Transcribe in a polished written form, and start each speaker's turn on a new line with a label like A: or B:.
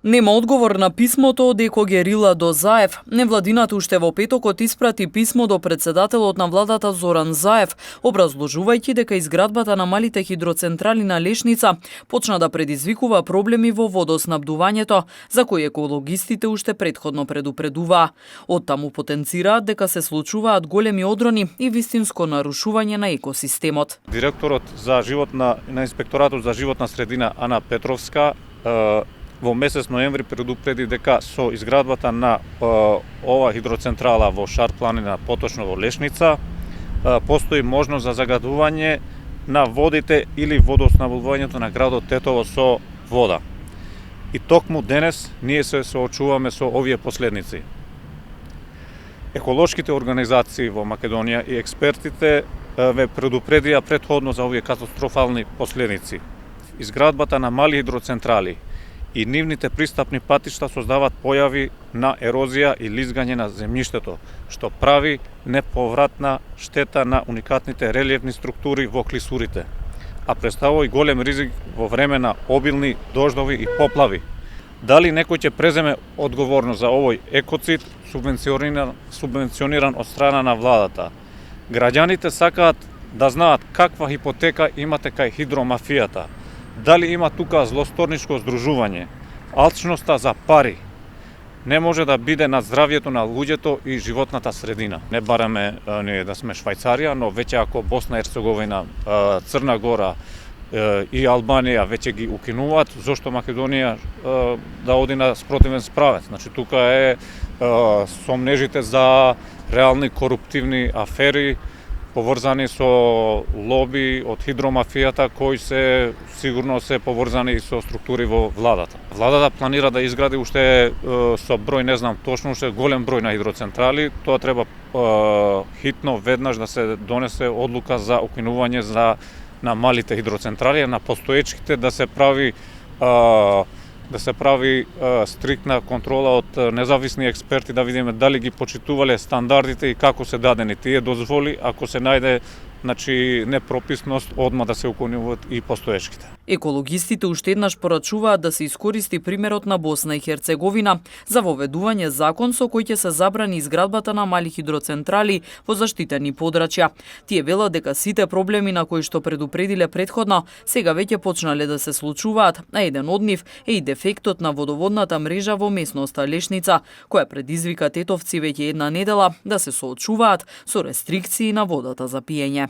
A: Нема одговор на писмото од Екогерила до Заев. Невладината уште во петокот испрати писмо до председателот на владата Зоран Заев, образложувајќи дека изградбата на малите хидроцентрали на Лешница почна да предизвикува проблеми во водоснабдувањето, за кои екологистите уште предходно предупредуваа. Оттаму потенцираат дека се случуваат големи одрони и вистинско нарушување на екосистемот.
B: Директорот за животна на Инспекторатот за животна средина Ана Петровска во месец ноември предупреди дека со изградбата на ова хидроцентрала во Шар планина, поточно во Лешница, постои можност за загадување на водите или водоснабдувањето на градот Тетово со вода. И токму денес ние се соочуваме со овие последници. Еколошките организации во Македонија и експертите ве предупредија претходно за овие катастрофални последници. Изградбата на мали хидроцентрали и нивните пристапни патишта создаваат појави на ерозија и лизгање на земјиштето, што прави неповратна штета на уникатните релиефни структури во клисурите, а представува и голем ризик во време на обилни дождови и поплави. Дали некој ќе преземе одговорност за овој екоцид субвенциониран од страна на владата? Граѓаните сакаат да знаат каква хипотека имате кај хидромафијата. Дали има тука злосторничко здружување? Алчноста за пари не може да биде на здравјето на луѓето и животната средина. Не бараме ние да сме Швајцарија, но веќе ако Босна и Ерцеговина, Црна Гора и Албанија веќе ги укинуваат, зошто Македонија да оди на спротивен справец? Значи тука е сомнежите за реални коруптивни афери поврзани со лоби од хидромафијата кои се сигурно се поврзани и со структури во владата. Владата планира да изгради уште со број, не знам точно, уште голем број на хидроцентрали. Тоа треба хитно веднаш да се донесе одлука за укинување на малите хидроцентрали, на постоечките да се прави стриктна контрола од независни експерти, да видиме дали ги почитувале стандардите и како се дадени тие дозволи, ако се најде непрописност, одма да се укинуваат и постоечките.
A: Екологистите уште еднаш порачуваат да се искористи примерот на Босна и Херцеговина за воведување закон со кој ќе се забрани изградбата на мали хидроцентрали во заштитени подрачја. Тие велат дека сите проблеми на кои што предупредиле претходно сега веќе почнале да се случуваат, а еден од нив е и дефектот на водоводната мрежа во местноста Лешница, која предизвика тетовци веќе една недела да се соочуваат со рестрикции на водата за пиење.